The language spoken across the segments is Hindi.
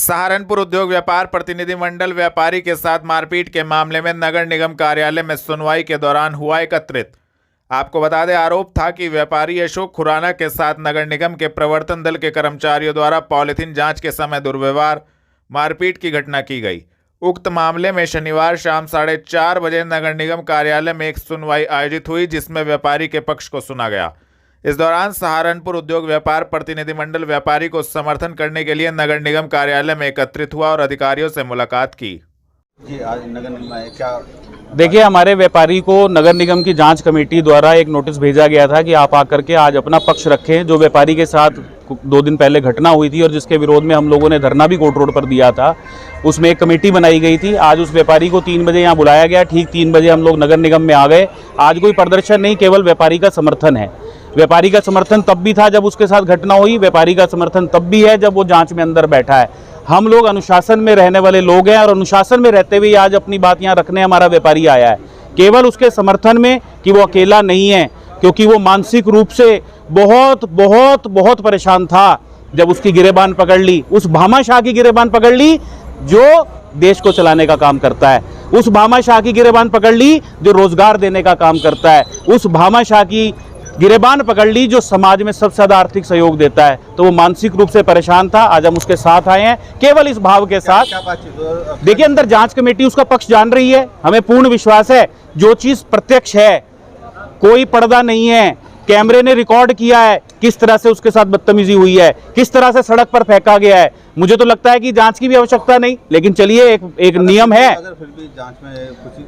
सहारनपुर उद्योग व्यापार प्रतिनिधि मंडल व्यापारी के साथ मारपीट के मामले में नगर निगम कार्यालय में सुनवाई के दौरान हुआ एकत्रित। आपको बता दें, आरोप था कि व्यापारी अशोक खुराना के साथ नगर निगम के प्रवर्तन दल के कर्मचारियों द्वारा पॉलिथीन जांच के समय दुर्व्यवहार, मारपीट की घटना की गई। उक्त मामले में शनिवार शाम 4:30 बजे नगर निगम कार्यालय में एक सुनवाई आयोजित हुई, जिसमें व्यापारी के पक्ष को सुना गया। इस दौरान सहारनपुर उद्योग व्यापार प्रतिनिधिमंडल व्यापारी को समर्थन करने के लिए नगर निगम कार्यालय में एकत्रित हुआ और अधिकारियों से मुलाकात की। जी, आज नगर निगम में क्या देखिए, हमारे व्यापारी को नगर निगम की जांच कमेटी द्वारा एक नोटिस भेजा गया था कि आप आकर के आज अपना पक्ष रखें। जो व्यापारी के साथ 2 दिन पहले घटना हुई थी और जिसके विरोध में हम लोगों ने धरना भी कोर्ट रोड पर दिया था, उसमें एक कमेटी बनाई गई थी। आज उस व्यापारी को 3 बजे यहाँ बुलाया गया। ठीक 3 बजे हम लोग नगर निगम में आ गए। आज कोई प्रदर्शन नहीं, केवल व्यापारी का समर्थन है। व्यापारी का समर्थन तब भी था जब उसके साथ घटना हुई, व्यापारी का समर्थन तब भी है जब वो जांच में अंदर बैठा है। हम लोग अनुशासन में रहने वाले लोग हैं और अनुशासन में रहते हुए आज अपनी बात यहाँ रखने हमारा व्यापारी आया है, केवल उसके समर्थन में कि वो अकेला नहीं है, क्योंकि वो मानसिक रूप से बहुत बहुत बहुत परेशान था जब उसकी गिरेबान पकड़ ली। उस भामाशाह की गिरेबान पकड़ ली जो देश को चलाने का काम करता है। उस भामाशाह की गिरेबान पकड़ ली जो रोजगार देने का काम करता है। उस भामाशाह की गिरेबान पकड़ ली जो समाज में सबसे ज्यादा आर्थिक सहयोग देता है। तो वो मानसिक रूप से परेशान था। आज हम उसके साथ आए हैं केवल इस भाव के साथ। देखिए, अंदर जांच कमेटी उसका पक्ष जान रही है। हमें पूर्ण विश्वास है जो चीज प्रत्यक्ष है, कोई पर्दा नहीं है, कैमरे ने रिकॉर्ड किया है किस तरह से उसके साथ बदतमीजी हुई है, किस तरह से सड़क पर फेंका गया है। मुझे तो लगता है कि जांच की भी आवश्यकता नहीं, लेकिन चलिए एक नियम है। अगर फिर भी जांच में कुछ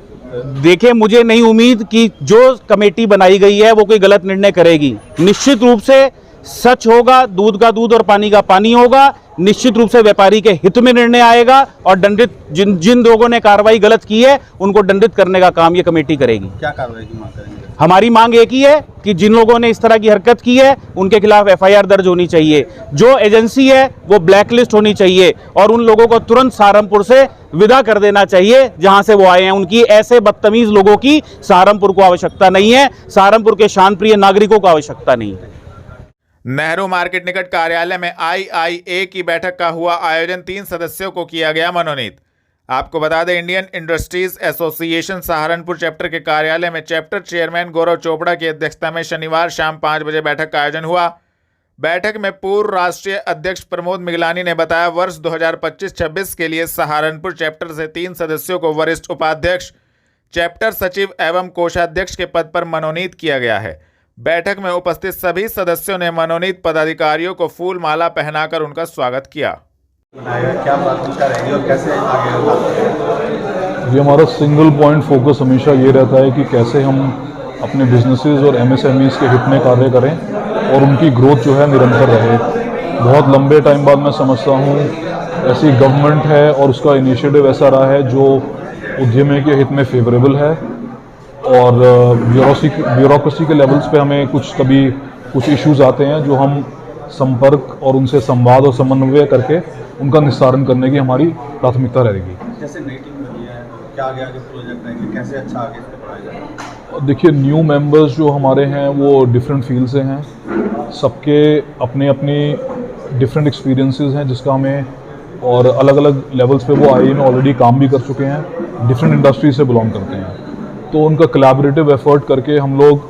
देखिए, मुझे नहीं उम्मीद कि जो कमेटी बनाई गई है वो कोई गलत निर्णय करेगी। निश्चित रूप से सच होगा, दूध का दूध और पानी का पानी होगा। निश्चित रूप से व्यापारी के हित में निर्णय आएगा और दंडित जिन लोगों ने कार्रवाई गलत की है उनको दंडित करने का काम ये कमेटी करेगी। क्या कार्रवाई की मांग करेंगे? हमारी मांग एक ही है कि जिन लोगों ने इस तरह की हरकत की है उनके खिलाफ एफआईआर दर्ज होनी चाहिए। जो एजेंसी है वो ब्लैकलिस्ट होनी चाहिए और उन लोगों को तुरंत सहारनपुर से विदा कर देना चाहिए जहां से वो आए हैं। उनकी ऐसे बदतमीज लोगों की सहारनपुर को आवश्यकता नहीं है, सहारनपुर के शांतिप्रिय नागरिकों को आवश्यकता नहीं है। नेहरू मार्केट निकट कार्यालय में IIA की बैठक का हुआ आयोजन। 3 सदस्यों को किया गया मनोनीत। आपको बता दें, Indian industries association Saharanpur chapter के कार्यालय में चैप्टर चेयरमैन गौरव चोपड़ा की अध्यक्षता में शनिवार शाम 5 बजे बैठक का आयोजन हुआ। बैठक में पूर्व राष्ट्रीय अध्यक्ष प्रमोद मिगलानी ने बताया, वर्ष 2025-26 के लिए सहारनपुर चैप्टर से 3 सदस्यों को वरिष्ठ उपाध्यक्ष, चैप्टर सचिव एवं कोषाध्यक्ष के पद पर मनोनीत किया गया है। बैठक में उपस्थित सभी सदस्यों ने मनोनीत पदाधिकारियों को फूल माला पहनाकर उनका स्वागत किया। क्या प्राथमिकता रहेगी और कैसे आगे होगा? ये हमारा सिंगल पॉइंट फोकस हमेशा ये रहता है कि कैसे हम अपने बिजनेसेस और MSMEs के हित में कार्य करें और उनकी ग्रोथ जो है निरंतर रहे। बहुत लंबे टाइम बाद मैं समझता हूँ ऐसी गवर्नमेंट है और उसका इनिशिएटिव ऐसा रहा है जो उद्यमी के हित में फेवरेबल है और ब्यूरोक्रेसी के लेवल्स पे हमें कभी कुछ इश्यूज आते हैं जो हम संपर्क और उनसे संवाद और समन्वय करके उनका निस्तारण करने की हमारी प्राथमिकता रहेगी। जैसे नई टीम बनी है, क्या आगे प्रोजेक्ट रहेंगे, कैसे अच्छा आगे इसको बढ़ाया जाए? देखिए, न्यू मेंबर्स जो हमारे हैं वो डिफरेंट फील्ड से हैं, सबके अपने डिफरेंट एक्सपीरियंसेस हैं जिसका हमें, और अलग अलग लेवल्स पे वो IIA में ऑलरेडी काम भी कर चुके हैं, डिफरेंट इंडस्ट्री से बिलोंग करते हैं। तो उनका कोलैबोरेटिव एफर्ट करके हम लोग,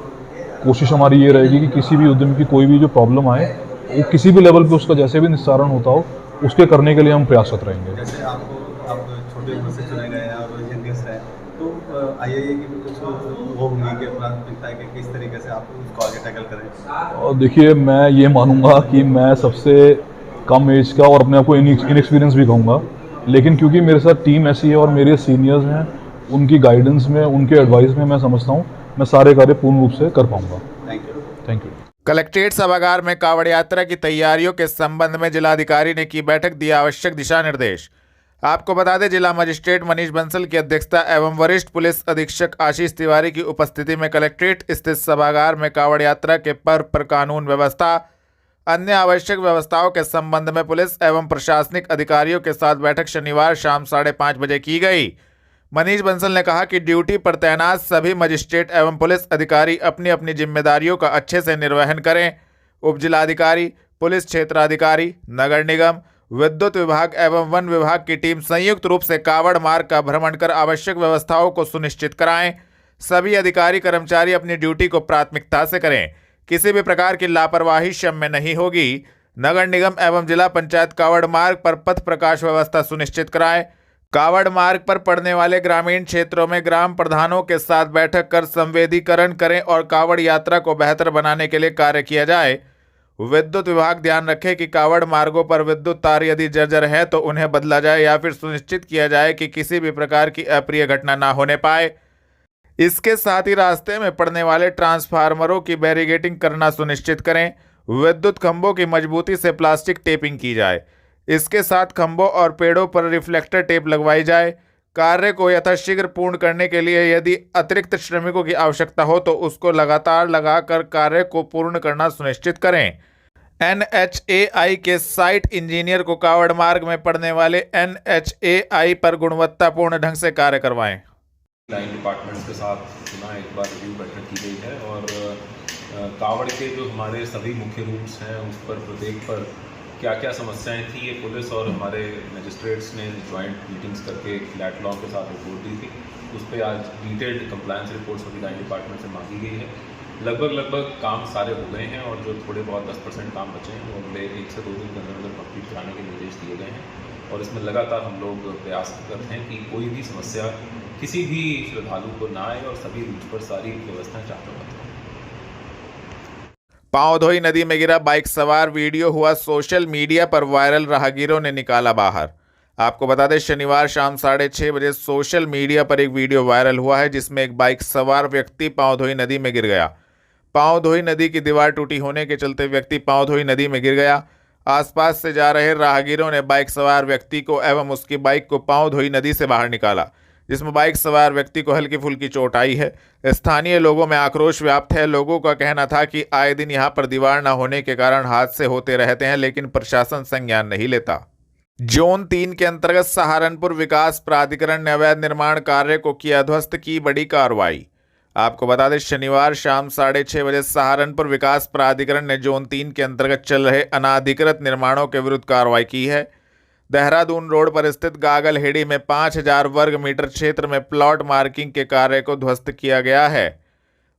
कोशिश हमारी ये रहेगी कि किसी भी उद्यम की कोई भी जो प्रॉब्लम आए वो किसी भी लेवल पे उसका जैसे भी निस्तारण होता हो उसके करने के लिए हम प्रयासरत रहेंगे। जैसे आप छोटे उम्र से चुने गए हैं और यंगेस्ट हैं, तो IIA की भी कुछ वो होंगी कि प्राथमिकता है कि किस तरीके से आप उसको आगे टैकल करें? और देखिए, मैं ये मानूंगा कि मैं सबसे कम एज का और अपने आप को इनएक्सपीरियंस भी कहूँगा, लेकिन क्योंकि मेरे साथ टीम ऐसी है और मेरे सीनियर्स हैं, उनकी गाइडेंस में, उनके एडवाइस में मैं समझता हूँ मैं सारे कार्य पूर्ण रूप से कर पाऊंगा। Thank you. कलेक्ट्रेट सभागार में कांवड़ यात्रा की तैयारियों के संबंध में जिलाधिकारी ने की बैठक, दिया आवश्यक दिशा निर्देश। आपको बता दें, जिला मजिस्ट्रेट मनीष बंसल की अध्यक्षता एवं वरिष्ठ पुलिस अधीक्षक आशीष तिवारी की उपस्थिति में कलेक्ट्रेट स्थित सभागार में कांवड़ यात्रा के पर्व पर कानून व्यवस्था, अन्य आवश्यक व्यवस्थाओं के संबंध में पुलिस एवं प्रशासनिक अधिकारियों के साथ बैठक शनिवार शाम 5:30 बजे की गई। मनीष बंसल ने कहा कि ड्यूटी पर तैनात सभी मजिस्ट्रेट एवं पुलिस अधिकारी अपनी अपनी जिम्मेदारियों का अच्छे से निर्वहन करें। उप जिलाधिकारी, पुलिस क्षेत्राधिकारी, नगर निगम, विद्युत विभाग एवं वन विभाग की टीम संयुक्त रूप से कावड़ मार्ग का भ्रमण कर आवश्यक व्यवस्थाओं को सुनिश्चित कराएं। सभी अधिकारी कर्मचारी अपनी ड्यूटी को प्राथमिकता से करें। किसी भी प्रकार की लापरवाही क्षम्य नहीं होगी। नगर निगम एवं जिला पंचायत कावड़ मार्ग पर पथ प्रकाश व्यवस्था सुनिश्चित कराएं। कावड़ मार्ग पर पड़ने वाले ग्रामीण क्षेत्रों में ग्राम प्रधानों के साथ बैठक कर संवेदीकरण करें और कावड़ यात्रा को बेहतर बनाने के लिए कार्य किया जाए। विद्युत विभाग ध्यान रखे कि कावड़ मार्गों पर विद्युत तार यदि जर्जर है तो उन्हें बदला जाए या फिर सुनिश्चित किया जाए कि किसी भी प्रकार की अप्रिय घटना ना होने पाए। इसके साथ ही रास्ते में पड़ने वाले ट्रांसफार्मरों की बैरिगेटिंग करना सुनिश्चित करें। विद्युत खंभों की मजबूती से प्लास्टिक टेपिंग की जाए। इसके साथ खंभों और पेड़ों पर रिफ्लेक्टर टेप लगवाई जाए। कार्य को यथाशीघ्र पूर्ण करने के लिए यदि अतिरिक्त श्रमिकों की आवश्यकता हो तो उसको लगातार लगाकर कार्य को पूर्ण करना सुनिश्चित करें। NHAI के साइट इंजीनियर को कावड़ मार्ग में पड़ने वाले NHAI पर गुणवत्तापूर्ण ढंग से कार्य करवाएं। लाइन डिपार्टमेंट्स के साथ पुनः एक बार रिव्यू बैठक की गई है और कावड़ के जो हमारे सभी मुख्य रूट्स हैं उस पर प्रत्येक पर क्या क्या समस्याएं थी ये पुलिस और हमारे मजिस्ट्रेट्स ने ज्वाइंट मीटिंग्स करके फ्लैट लॉ के साथ रिपोर्ट दी थी। उस पर आज डिटेल्ड कंप्लायंस रिपोर्ट सभी लाइन डिपार्टमेंट से मांगी गई है। लगभग काम सारे हो गए हैं और जो थोड़े बहुत 10% काम बचे हैं वो अगले 1 से 2 दिन के अंदर कंप्लीट कराने के निर्देश दिए गए हैं और इसमें लगातार हम लोग प्रयास करते हैं कि कोई भी समस्या किसी भी श्रद्धालु को ना आए और सभी रूट पर सारी व्यवस्थाएं चाहते हैं। पांवधोई नदी में गिरा बाइक सवार वीडियो हुआ सोशल मीडिया पर वायरल, राहगीरों ने निकाला बाहर। आपको बता दें शनिवार शाम 6:30 बजे सोशल मीडिया पर एक वीडियो वायरल हुआ है जिसमें एक बाइक सवार व्यक्ति पांवधोई नदी में गिर गया। पांवधोई नदी की दीवार टूटी होने के चलते व्यक्ति पांवधोई नदी में गिर गया। आसपास से जा रहे राहगीरों ने बाइक सवार व्यक्ति को एवं उसकी बाइक को पांवधोई नदी से बाहर निकाला, जिसमें बाइक सवार व्यक्ति को हल्की फुल्की चोट आई है। स्थानीय लोगों में आक्रोश व्याप्त है। लोगों का कहना था कि आए दिन यहां पर दीवार न होने के कारण हादसे होते रहते हैं, लेकिन प्रशासन संज्ञान नहीं लेता। जोन 3 के अंतर्गत सहारनपुर विकास प्राधिकरण ने अवैध निर्माण कार्य को किया ध्वस्त, की बड़ी कार्रवाई। आपको बता दें शनिवार शाम 6:30 बजे सहारनपुर विकास प्राधिकरण ने जोन 3 के अंतर्गत चल रहे अनाधिकृत निर्माणों के विरुद्ध कार्रवाई की है। देहरादून रोड पर स्थित गागलहेड़ी में 5000 वर्ग मीटर क्षेत्र में प्लॉट मार्किंग के कार्य को ध्वस्त किया गया है।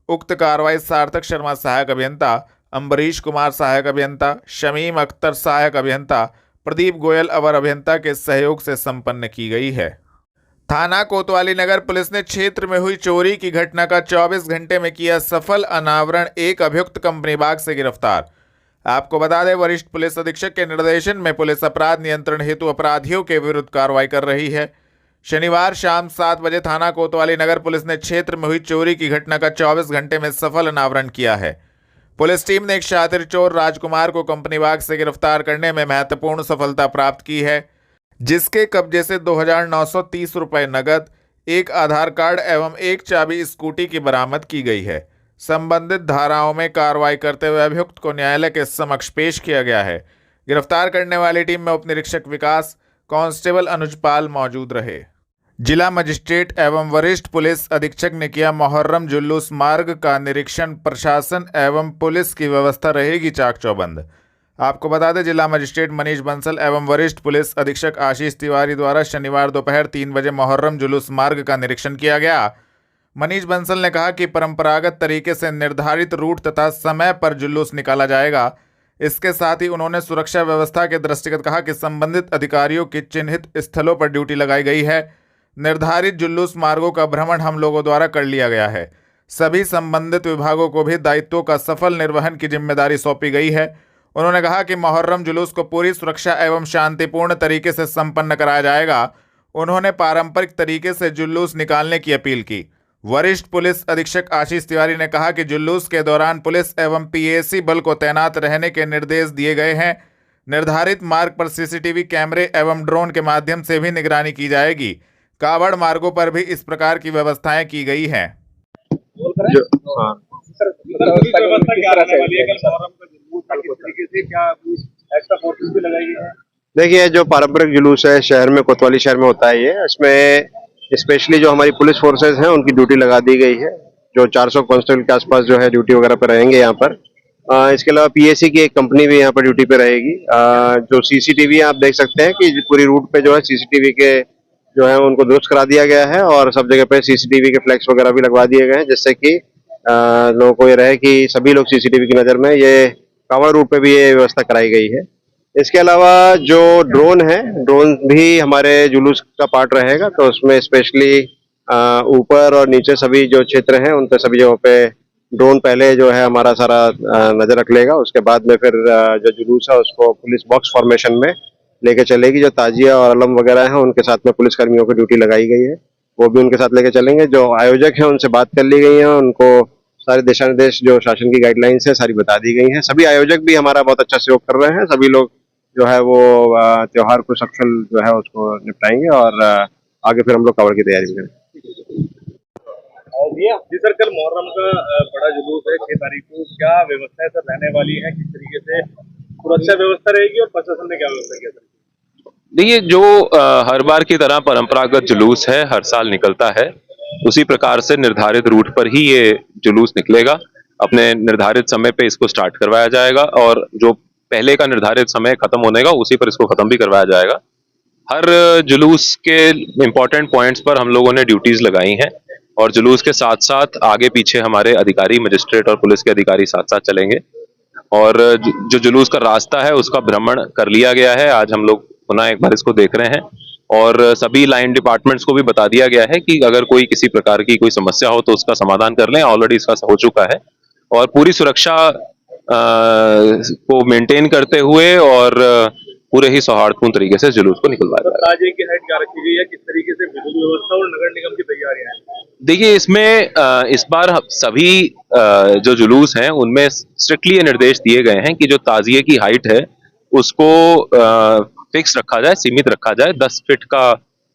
उक्त कार्रवाई सार्थक शर्मा सहायक अभियंता, अम्बरीश कुमार सहायक अभियंता, शमीम अख्तर सहायक अभियंता, प्रदीप गोयल अवर अभियंता के सहयोग से संपन्न की गई है। थाना कोतवाली नगर पुलिस ने क्षेत्र में हुई चोरी की घटना का 24 घंटे में किया सफल अनावरण, एक अभियुक्त कंपनी बाग से गिरफ्तार। आपको बता दें वरिष्ठ पुलिस अधीक्षक के निर्देशन में पुलिस अपराध नियंत्रण हेतु अपराधियों के विरुद्ध कार्रवाई कर रही है। शनिवार शाम 7 बजे थाना कोतवाली नगर पुलिस ने क्षेत्र में हुई चोरी की घटना का 24 घंटे में सफल अनावरण किया है। पुलिस टीम ने एक शातिर चोर राजकुमार को कंपनी बाग से गिरफ्तार करने में महत्वपूर्ण सफलता प्राप्त की है, जिसके कब्जे से 2930 रुपये नगद, एक आधार कार्ड एवं एक चाबी स्कूटी की बरामद की गई है। संबंधित धाराओं में कार्रवाई करते हुए अभियुक्त को न्यायालय के समक्ष पेश किया गया है। गिरफ्तार करने वाली टीम में उप निरीक्षक विकास, कांस्टेबल अनुजपाल मौजूद रहे। जिला मजिस्ट्रेट एवं वरिष्ठ पुलिस अधीक्षक ने किया मुहर्रम जुलूस मार्ग का निरीक्षण। प्रशासन एवं पुलिस की व्यवस्था रहेगी चाक चौबंद। आपको बता दें जिला मजिस्ट्रेट मनीष बंसल एवं वरिष्ठ पुलिस अधीक्षक आशीष तिवारी द्वारा शनिवार दोपहर 3 बजे मुहर्रम जुलूस मार्ग का निरीक्षण किया गया। मनीष बंसल ने कहा कि परंपरागत तरीके से निर्धारित रूट तथा समय पर जुलूस निकाला जाएगा। इसके साथ ही उन्होंने सुरक्षा व्यवस्था के दृष्टिगत कहा कि संबंधित अधिकारियों की चिन्हित स्थलों पर ड्यूटी लगाई गई है। निर्धारित जुलूस मार्गों का भ्रमण हम लोगों द्वारा कर लिया गया है। सभी संबंधित विभागों को भी दायित्वों का सफल निर्वहन की जिम्मेदारी सौंपी गई है। उन्होंने कहा कि मुहर्रम जुलूस को पूरी सुरक्षा एवं शांतिपूर्ण तरीके से संपन्न कराया जाएगा। उन्होंने पारंपरिक तरीके से जुलूस निकालने की अपील की। वरिष्ठ पुलिस अधीक्षक आशीष तिवारी ने कहा कि जुलूस के दौरान पुलिस एवं पीएसी बल को तैनात रहने के निर्देश दिए गए हैं। निर्धारित मार्ग पर सीसीटीवी कैमरे एवं ड्रोन के माध्यम से भी निगरानी की जाएगी। कावड़ मार्गों पर भी इस प्रकार की व्यवस्थाएं की गई हैं। देखिए जो पारंपरिक जुलूस है शहर में, कोतवाली शहर में होता है, ये इसमें स्पेशली जो हमारी पुलिस फोर्सेस हैं उनकी ड्यूटी लगा दी गई है। जो 400 कांस्टेबल के आसपास जो है ड्यूटी वगैरह पर रहेंगे यहाँ पर। इसके अलावा पीएससी की एक कंपनी भी यहाँ पर ड्यूटी पे रहेगी। जो सीसीटीवी आप देख सकते हैं कि पूरी रूट पे जो है सीसीटीवी के जो है उनको दुरुस्त करा दिया गया है और सब जगह पे सीसीटीवी के फ्लैग्स वगैरह भी लगवा दिए गए हैं, जिससे कि लोगों को ये रहे कि सभी लोग सीसीटीवी की नज़र में, ये कांवड़ रूट पे भी ये व्यवस्था कराई गई है। इसके अलावा जो ड्रोन है, ड्रोन भी हमारे जुलूस का पार्ट रहेगा, तो उसमें स्पेशली ऊपर और नीचे सभी जो क्षेत्र हैं उन पे सभी जगहों पे ड्रोन पहले जो है हमारा सारा नजर रख लेगा। उसके बाद में फिर जो जुलूस है उसको पुलिस बॉक्स फॉर्मेशन में लेके चलेगी। जो ताजिया और अलम वगैरह हैं उनके साथ में पुलिस कर्मियों को ड्यूटी लगाई गई है, वो भी उनके साथ लेके चलेंगे। जो आयोजक हैं उनसे बात कर ली गई है, उनको सारे दिशा निर्देश जो शासन की गाइडलाइंस है सारी बता दी गई हैं। सभी आयोजक भी हमारा बहुत अच्छा सहयोग कर रहे हैं। सभी लोग जो है वो त्योहार को सफल जो है उसको निपटाएंगे और आगे फिर हम लोग कावड़ की तैयारी करेंगे। जी सर, कल मुहर्रम का बड़ा जुलूस है 6 तारीख को, क्या व्यवस्थाएं सर रहने वाली हैं, किस तरीके से सुरक्षा व्यवस्था रहेगी और प्रशासन ने क्या व्यवस्था किया सर? देखिए, जो हर बार की तरह परंपरागत जुलूस है, हर साल निकलता है, उसी प्रकार से निर्धारित रूट पर ही ये जुलूस निकलेगा। अपने निर्धारित समय पे इसको स्टार्ट करवाया जाएगा और जो पहले का निर्धारित समय खत्म होने का उसी पर इसको खत्म भी करवाया जाएगा। हर जुलूस के इम्पोर्टेंट पॉइंट्स पर हम लोगों ने ड्यूटीज लगाई हैं और जुलूस के साथ साथ आगे पीछे हमारे अधिकारी, मजिस्ट्रेट और पुलिस के अधिकारी साथ साथ चलेंगे और जो जुलूस का रास्ता है उसका भ्रमण कर लिया गया है। आज हम लोग पुनः एक बार इसको देख रहे हैं और सभी लाइन डिपार्टमेंट्स को भी बता दिया गया है कि अगर कोई किसी प्रकार की कोई समस्या हो तो उसका समाधान कर लें। ऑलरेडी इसका हो चुका है और पूरी सुरक्षा को मेंटेन करते हुए और पूरे ही सौहार्दपूर्ण तरीके से जुलूस को निकलवाया जाएगा। ताजिए की हाइट क्या रखी गई है, किस तरीके से विद्युत व्यवस्था और नगर निगम की तैयारियां हैं? देखिए, इसमें इस बार सभी जो जुलूस हैं उनमें स्ट्रिक्टली ये निर्देश दिए गए हैं कि जो ताजिए की हाइट है उसको फिक्स रखा जाए, सीमित रखा जाए। 10 फीट का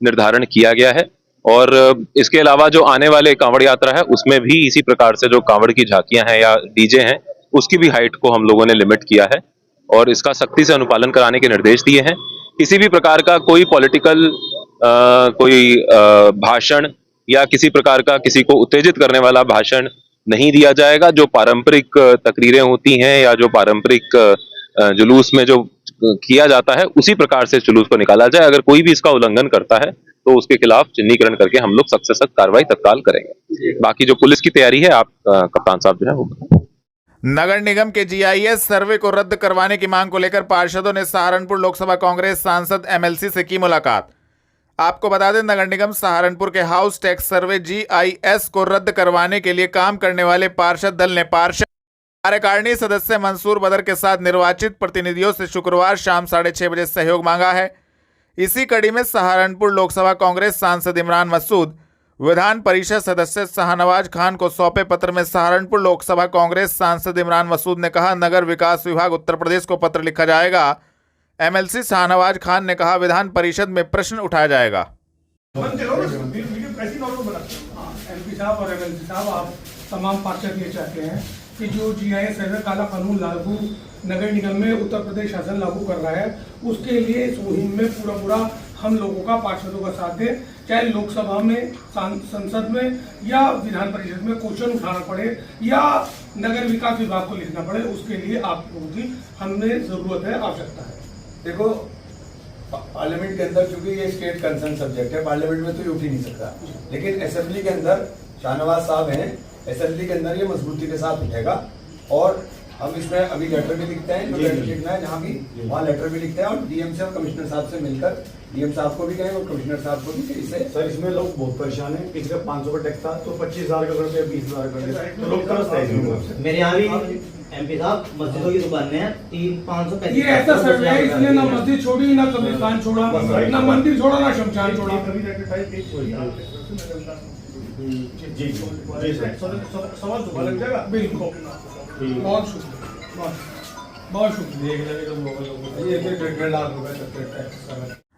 निर्धारण किया गया है और इसके अलावा जो आने वाले कांवड़ यात्रा है उसमें भी इसी प्रकार से जो कांवड़ की झांकियां हैं या डीजे हैं उसकी भी हाइट को हम लोगों ने लिमिट किया है और इसका सख्ती से अनुपालन कराने के निर्देश दिए हैं। किसी भी प्रकार का कोई पॉलिटिकल भाषण या किसी प्रकार का किसी को उत्तेजित करने वाला भाषण नहीं दिया जाएगा। जो पारंपरिक तकरीरें होती हैं या जो पारंपरिक जुलूस में जो किया जाता है उसी प्रकार से जुलूस को निकाला जाए। अगर कोई भी इसका उल्लंघन करता है तो उसके खिलाफ चिन्हीकरण करके हम लोग सख्त से सख्त कार्रवाई तत्काल करेंगे। बाकी जो पुलिस की तैयारी है आप कप्तान साहब जो है वो। नगर निगम के जीआईएस सर्वे को रद्द करवाने की मांग को लेकर पार्षदों ने सहारनपुर लोकसभा कांग्रेस सांसद एमएलसी से की मुलाकात। आपको बता दें, नगर निगम सहारनपुर के हाउस टैक्स सर्वे जीआईएस को रद्द करवाने के लिए काम करने वाले पार्षद दल ने पार्षद कार्यकारिणी सदस्य मंसूर बदर के साथ निर्वाचित प्रतिनिधियों से शुक्रवार शाम 6:30 बजे सहयोग मांगा है। इसी कड़ी में सहारनपुर लोकसभा कांग्रेस सांसद इमरान मसूद विधान परिषद सदस्य शाहनवाज खान को सौंपे पत्र में सहारनपुर लोकसभा कांग्रेस सांसद इमरान मसूद ने कहा, नगर विकास विभाग उत्तर प्रदेश को पत्र लिखा जाएगा। एमएलसी शाहनवाज खान ने कहा, विधान परिषद में प्रश्न उठाया जाएगा। एमपी साहब और एमएलसी साहब, आप तमाम पार्षद ये चाहते हैं कि जो जीआईएस सर्वे काला कानून लागू नगर निगम में उत्तर प्रदेश शासन लागू कर रहा है उसके लिए इस मुहिम में पूरा हम लोगों का, पार्षदों का साथ दें, चाहे लोकसभा में, संसद में या विधान परिषद में क्वेश्चन उठाना पड़े या नगर विकास विभाग को लिखना पड़े, उसके लिए आप लोगों की हमें जरूरत है, आवश्यकता है। देखो, पार्लियामेंट के अंदर चूंकि ये स्टेट कंसर्न सब्जेक्ट है, पार्लियामेंट में तो ये उठ ही नहीं सकता, लेकिन असेंबली के अंदर शाहनवाज साहब हैं, असेंबली के अंदर ये मजबूती के साथ उठेगा और हम इसमें अभी लेटर भी लिखते हैं, जो लेटर लिखना है जहाँ भी वहाँ लेटर भी लिखते हैं और डीएम से और कमिश्नर साहब से मिलकर डीएम साहब को भी कहें और कमिश्नर साहब को भी इसे। सर, इसमें लोग बहुत परेशान हैं। पिछले 500 का टैक्स था तो 25,000 का करते हैं, 20,000 करते तो लोग तरस हैं। मेरे यहाँ भी एमपी साहब मस्जिदों की दुकान में 300-500 ये ऐसा सर्वे है, इसने ना मस्जिद छोड़ी, ना कब्रिस्तान छोड़ा, ना मंदिर छोड़ा, ना शमशान छोड़ा। जी सवाल दोबारा लग जाएगा। बिल्कुल, बहुत शुक्रिया, बहुत शुक्रिया।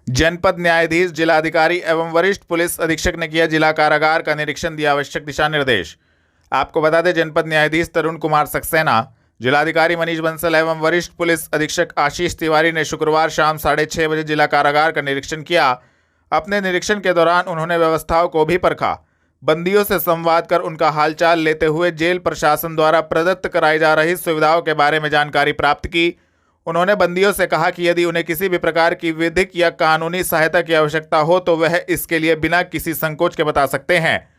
जनपद न्यायाधीश, जिलाधिकारी एवं वरिष्ठ पुलिस अधीक्षक ने किया जिला कारागार का निरीक्षण, दिया आवश्यक दिशा निर्देश। आपको बता दें, जनपद न्यायाधीश तरुण कुमार सक्सेना, जिलाधिकारी मनीष बंसल एवं वरिष्ठ पुलिस अधीक्षक आशीष तिवारी ने शुक्रवार शाम 6:30 बजे जिला कारागार का निरीक्षण किया। अपने निरीक्षण के दौरान उन्होंने व्यवस्थाओं को भी परखा। बंदियों से संवाद कर उनका हालचाल लेते हुए जेल प्रशासन द्वारा प्रदत्त कराई जा रही सुविधाओं के बारे में जानकारी प्राप्त की। उन्होंने बंदियों से कहा कि यदि उन्हें किसी भी प्रकार की विधिक या कानूनी सहायता की आवश्यकता हो तो वह इसके लिए बिना किसी संकोच के बता सकते हैं।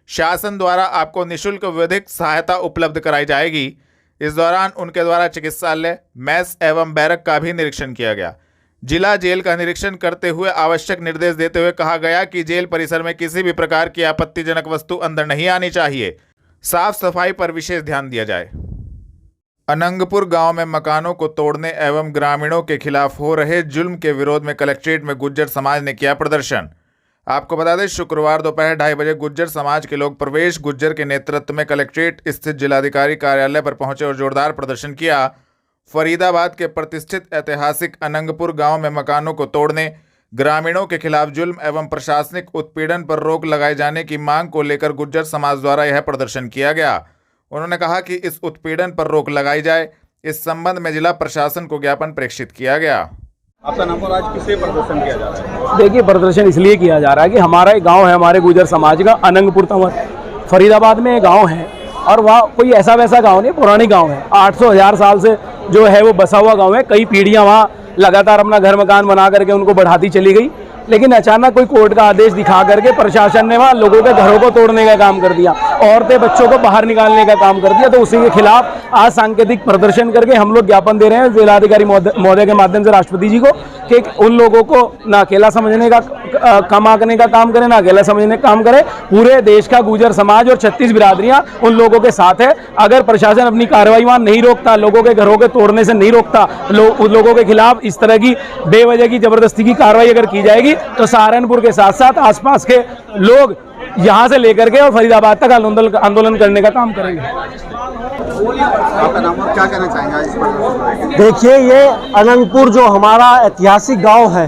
शासन द्वारा आपको निःशुल्क विधिक सहायता उपलब्ध कराई जाएगी। इस दौरान उनके द्वारा चिकित्सालय, मेस एवं बैरक का भी निरीक्षण किया गया। जिला जेल का निरीक्षण करते हुए आवश्यक निर्देश देते हुए कहा गया कि जेल परिसर में किसी भी प्रकार की आपत्तिजनक वस्तु अंदर नहीं आनी चाहिए। साफ सफाई पर विशेष ध्यान दिया जाए। अनंगपुर गांव में मकानों को तोड़ने एवं ग्रामीणों के खिलाफ हो रहे जुल्म के विरोध में कलेक्ट्रेट में गुज्जर समाज ने किया प्रदर्शन। आपको बता दें, शुक्रवार दोपहर 2:30 बजे गुज्जर समाज के लोग प्रवेश गुज्जर के नेतृत्व में कलेक्ट्रेट स्थित जिलाधिकारी कार्यालय पर पहुंचे और जोरदार प्रदर्शन किया। फरीदाबाद के प्रतिष्ठित ऐतिहासिक अनंगपुर गांव में मकानों को तोड़ने, ग्रामीणों के खिलाफ जुल्म एवं प्रशासनिक उत्पीड़न पर रोक लगाए जाने की मांग को लेकर गुज्जर समाज द्वारा यह प्रदर्शन किया गया। उन्होंने कहा कि इस उत्पीड़न पर रोक लगाई जाए। इस संबंध में जिला प्रशासन को ज्ञापन प्रेषित किया गया। आपका नाम पर आज किसे प्रदर्शन किया जा रहा है? देखिए, प्रदर्शन इसलिए किया जा रहा है कि हमारा एक गांव है, हमारे गुजर समाज का अनंगपुर तंवर, फरीदाबाद में एक गांव है और वहाँ कोई ऐसा वैसा गांव नहीं, पुरानी गांव है। 800-1000 साल से जो है वो बसा हुआ गांव है। कई पीढ़ियाँ वहाँ लगातार अपना घर मकान बना करके उनको बढ़ाती चली गई, लेकिन अचानक कोई कोर्ट का आदेश दिखा करके प्रशासन ने वहाँ लोगों के घरों को तोड़ने का काम कर दिया, औरतें बच्चों को बाहर निकालने का काम कर दिया। तो उसी के खिलाफ आज सांकेतिक प्रदर्शन करके हम लोग ज्ञापन दे रहे हैं जिलाधिकारी महोदय के माध्यम से राष्ट्रपति जी को कि उन लोगों को ना अकेला समझने का कम आंकने का काम करें, ना अकेला समझने का काम करें। पूरे देश का गुजर समाज और 36 बिरादरियां उन लोगों के साथ है। अगर प्रशासन अपनी कार्रवाई वहां नहीं रोकता, लोगों के घरों के तोड़ने से नहीं रोकता, उन लोगों के खिलाफ इस तरह की बेवजह की जबरदस्ती की कार्रवाई अगर की जाएगी तो सहारनपुर के साथ साथ आसपास के लोग यहां से लेकर के और फरीदाबाद तक आंदोलन करने का काम करेंगे। आपका नाम और क्या कहना चाहेंगे इस पर? देखिए, ये अनंगपुर जो हमारा ऐतिहासिक गांव है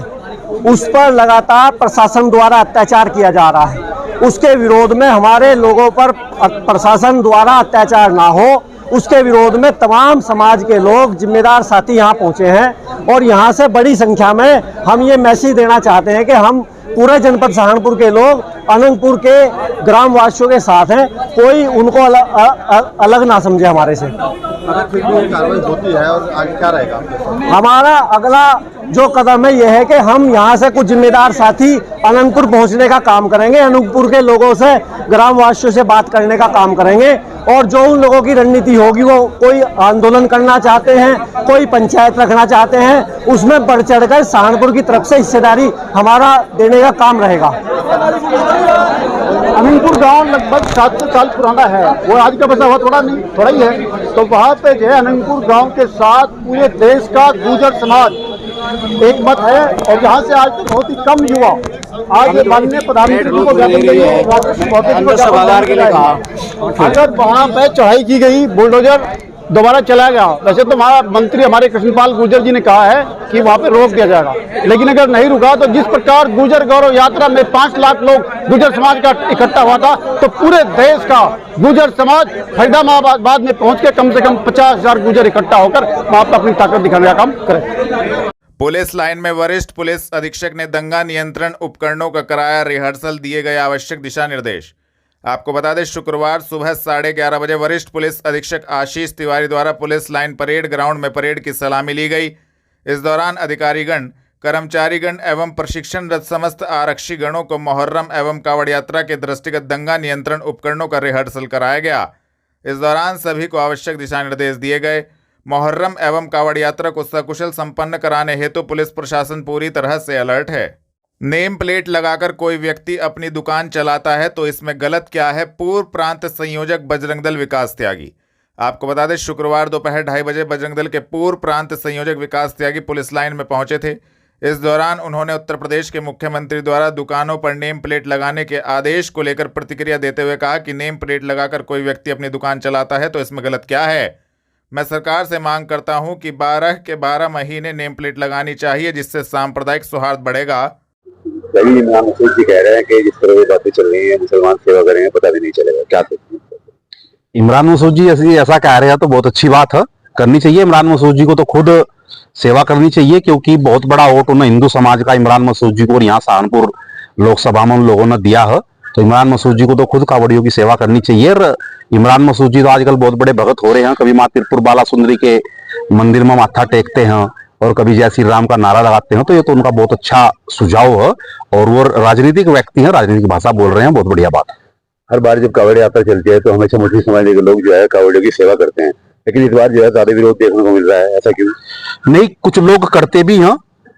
उस पर लगातार प्रशासन द्वारा अत्याचार किया जा रहा है। उसके विरोध में हमारे लोगों पर प्रशासन द्वारा अत्याचार ना हो, उसके विरोध में तमाम समाज के लोग, जिम्मेदार साथी यहाँ पहुँचे हैं और यहाँ से बड़ी संख्या में हम ये मैसेज देना चाहते हैं कि हम पूरे जनपद सहारनपुर के लोग अनंगपुर के ग्रामवासियों के साथ हैं। कोई उनको अलग ना समझे हमारे से। अगर फिर भी कार्रवाई होती है और आगे क्या रहेगा? हमारा अगला जो कदम है यह है कि हम यहाँ से कुछ जिम्मेदार साथी अनंतपुर पहुँचने का काम करेंगे, अनंतपुर के लोगों से, ग्रामवासियों से बात करने का काम करेंगे और जो उन लोगों की रणनीति होगी, वो कोई आंदोलन करना चाहते हैं, कोई पंचायत रखना चाहते हैं, उसमें बढ़ चढ़कर सहारनपुर की तरफ से हिस्सेदारी हमारा देने का काम रहेगा। अनंगपुर गांव लगभग 700 साल पुराना है, वो आज का बसा हुआ थोड़ा ही है। तो वहाँ पे जो है अनंगपुर गांव के साथ पूरे देश का गुजर समाज एक मत है और यहाँ से आज तक बहुत ही कम युवा आज माननीय प्रधानमंत्री को ज्ञापन देंगे, अगर वहाँ पे चढ़ाई की गई, बुलडोजर दोबारा चलाया गया। वैसे तो हमारा मंत्री हमारे कृष्णपाल गुर्जर जी ने कहा है कि वहाँ पे रोक दिया जाएगा, लेकिन अगर नहीं रुका तो जिस प्रकार गुजर गौरव यात्रा में 5 लाख लोग गुजर समाज का इकट्ठा हुआ था, तो पूरे देश का गुजर समाज फरीदाबाद में पहुँच के कम से कम 50,000 गुजर इकट्ठा होकर वहाँ पर अपनी ताकत दिखाने का काम करे। पुलिस लाइन में वरिष्ठ पुलिस अधीक्षक ने दंगा नियंत्रण उपकरणों का कराया रिहर्सल, दिए गए आवश्यक दिशा निर्देश। आपको बता दें, शुक्रवार सुबह 11:30 बजे वरिष्ठ पुलिस अधीक्षक आशीष तिवारी द्वारा पुलिस लाइन परेड ग्राउंड में परेड की सलामी ली गई। इस दौरान अधिकारीगण, कर्मचारीगण एवं प्रशिक्षणरत समस्त आरक्षी गणों को मुहर्रम एवं कावड़ यात्रा के दृष्टिगत दंगा नियंत्रण उपकरणों का रिहर्सल कराया गया। इस दौरान सभी को आवश्यक दिशा निर्देश दिए गए। मुहर्रम एवं कावड़ यात्रा को सकुशल संपन्न कराने हेतु पुलिस प्रशासन पूरी तरह से अलर्ट है। नेम प्लेट लगाकर कोई व्यक्ति अपनी दुकान चलाता है तो इसमें गलत क्या है? पूर्व प्रांत संयोजक बजरंग दल विकास त्यागी। आपको बता दें, शुक्रवार दोपहर 2:30 बजे बजरंग दल के पूर्व प्रांत संयोजक विकास त्यागी पुलिस लाइन में पहुंचे थे। इस दौरान उन्होंने उत्तर प्रदेश के मुख्यमंत्री द्वारा दुकानों पर नेम प्लेट लगाने के आदेश को लेकर प्रतिक्रिया देते हुए कहा कि नेम प्लेट लगाकर कोई व्यक्ति अपनी दुकान चलाता है तो इसमें गलत क्या है? मैं सरकार से मांग करता हूं कि 12 के 12 महीने नेम प्लेट लगानी चाहिए, जिससे सांप्रदायिक सौहार्द बढ़ेगा। इमरान मसूद जी कह रहे हैं कि जिस तरह ये बातें चल रही हैं, मुसलमान सेवा करेंगे, पता भी नहीं चलेगा। क्या कहते हैं? इमरान मसूद जी ऐसा कह रहे हैं तो बहुत अच्छी बात है, करनी चाहिए। इमरान मसूद जी को तो खुद सेवा करनी चाहिए, क्योंकि बहुत बड़ा वोट उन्हें हिंदू समाज का इमरान मसूद जी को और यहाँ सहारनपुर लोकसभा में उन लोगों ने दिया है। तो इमरान मसूद जी को तो खुद कावड़ियों की सेवा करनी चाहिए। और इमरान मसूद जी तो आजकल बहुत बड़े भगत हो रहे हैं, कभी माँ त्रिपुर बाला सुंदरी के मंदिर में माथा टेकते हैं और कभी जय श्री राम का नारा लगाते हैं। तो ये तो उनका बहुत अच्छा सुझाव है और वो राजनीतिक व्यक्ति हैं, राजनीतिक भाषा बोल रहे हैं, बहुत बढ़िया बात है। हर बार जब कावड़ यात्रा चलती है तो हमेशा मुस्लिम समाज के लोग जो है कावड़ियों की सेवा करते हैं, लेकिन इस बार जो है ज्यादा विरोध देखने को मिल रहा है, ऐसा क्यों? नहीं, कुछ लोग करते भी हैं,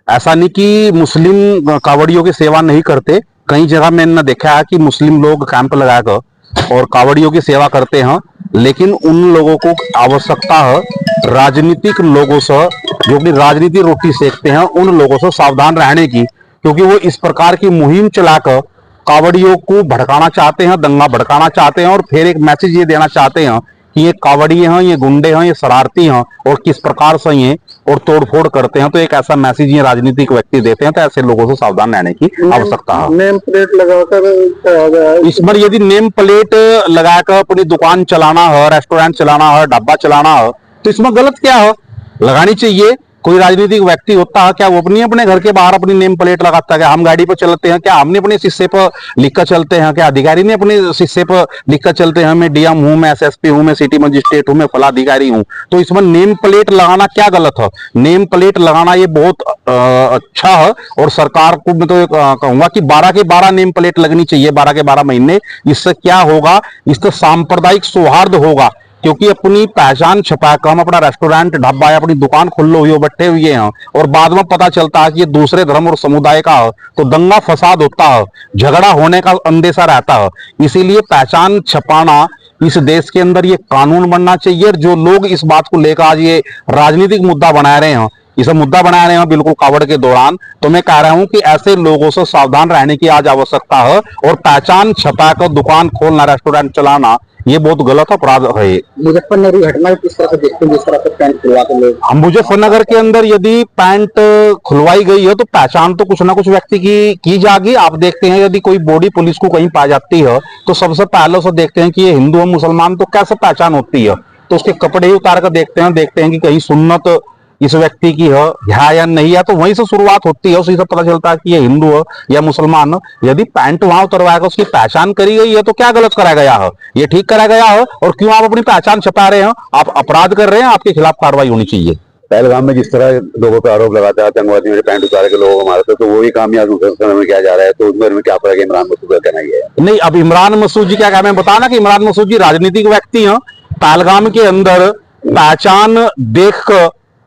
ऐसा नहीं कि मुस्लिम कावड़ियों की सेवा नहीं करते। कई जगह मैंने देखा है कि मुस्लिम लोग कैंप लगाकर और कावड़ियों की सेवा करते हैं, लेकिन उन लोगों को आवश्यकता है राजनीतिक लोगों से, जो कि राजनीति रोटी सेकते हैं, उन लोगों से सावधान रहने की, क्योंकि वो इस प्रकार की मुहिम चलाकर कावड़ियों को भड़काना चाहते हैं, दंगा भड़काना चाहते हैं और फिर एक मैसेज ये देना चाहते हैं कि ये कावड़िए हैं, ये गुंडे हैं, ये शरारती हैं और किस प्रकार से ये और तोड़फोड़ करते हैं। तो एक ऐसा मैसेज ये राजनीतिक व्यक्ति देते हैं, तो ऐसे लोगों से सावधान रहने की आवश्यकता है। नेम प्लेट लगाकर इस पर यदि नेम प्लेट लगाकर अपनी दुकान चलाना है, रेस्टोरेंट चलाना है, ढाबा चलाना है, तो इसमें गलत क्या है? लगानी चाहिए। कोई राजनीतिक व्यक्ति होता है क्या वो अपने घर के बाहर अपनी नेम प्लेट लगाता है क्या? हम गाड़ी पर चलते हैं क्या हमने अपने शीशे पर लिखकर चलते हैं क्या? अधिकारी ने अपने शीशे पर लिखकर चलते हैं मैं डीएम हूं, मैं एसएसपी हूं, मैं सिटी मजिस्ट्रेट हूं, मैं फला अधिकारी हूं। तो इसमें नेम प्लेट लगाना क्या गलत है? नेम प्लेट लगाना ये बहुत अच्छा है और सरकार को मैं तो कहूंगा कि 12 के 12 नेम प्लेट लगनी चाहिए, 12 के 12 महीने। इससे क्या होगा? इससे सांप्रदायिक सौहार्द होगा, क्योंकि अपनी पहचान छुपाकर हम अपना रेस्टोरेंट ढाबा या अपनी दुकान खुल्लो हुई बैठे हुए हैं और बाद में पता चलता है कि ये दूसरे धर्म और समुदाय का है, तो दंगा फसाद होता है, झगड़ा होने का अंदेशा रहता है। इसीलिए पहचान छुपाना इस देश के अंदर ये कानून बनना चाहिए। जो लोग इस बात को लेकर आज ये राजनीतिक मुद्दा बना रहे हैं, इसे मुद्दा बना रहे हैं बिल्कुल कावड़ के दौरान, तो मैं कह रहा हूं कि ऐसे लोगों से सावधान रहने की आज आवश्यकता है। और पहचान छुपाकर दुकान खोलना, रेस्टोरेंट चलाना ये बहुत गलत अपराध है। मुजफ्फरनगर घटना किस तरह से देखते हैं, जिस तरह से पैंट खुलवा के लोग? हम मुजफ्फरनगर के अंदर यदि पैंट खुलवाई गई है तो पहचान तो कुछ ना कुछ व्यक्ति की जाएगी। आप देखते हैं यदि कोई बॉडी पुलिस को कहीं पाई जाती है तो सबसे पहले से देखते हैं कि ये हिंदू है मुसलमान, तो कैसे पहचान होती है? तो उसके कपड़े ही उतार कर देखते हैं कि कहीं सुन्नत इस व्यक्ति की है या नहीं है, तो वहीं से शुरुआत होती है, उसी से पता चलता है कि ये हिंदू है या मुसलमान है। यदि पैंट वहां उतरवाकर उसकी पहचान करी गई है तो क्या गलत करा गया है? ये ठीक करा गया है। और क्यों आप अपनी पहचान छुपा रहे हैं? आप अपराध कर रहे हैं, आपके खिलाफ कार्रवाई होनी चाहिए। पहलगाम में जिस तरह लोगों पर आरोप लगाता है आतंकवादी मेरे पैंट उतार के लोगों को मारते, तो वही कामयाब समय में किया जा रहा है, तो उसमें क्या फर्क है? इमरान मसूद का कहना ये है। नहीं, अब इमरान मसूद जी क्या कहा? मैं बताना कि इमरान मसूद जी राजनीतिक व्यक्ति हैं। पहलगाम के अंदर पहचान देख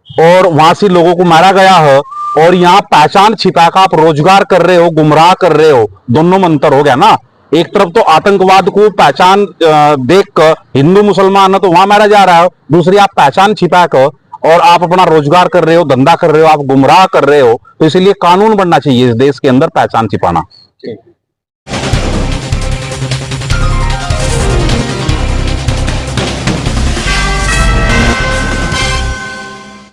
और वहां से लोगों को मारा गया है और यहाँ पहचान छिपाकर आप रोजगार कर रहे हो, गुमराह कर रहे हो, दोनों में अंतर हो गया ना। एक तरफ तो आतंकवाद को पहचान देखकर हिंदू मुसलमान है तो वहां मारा जा रहा है, दूसरी आप पहचान छिपाकर और आप अपना रोजगार कर रहे हो, धंधा कर रहे हो, आप गुमराह कर रहे हो। तो इसलिए कानून बनना चाहिए इस देश के अंदर पहचान छिपाना।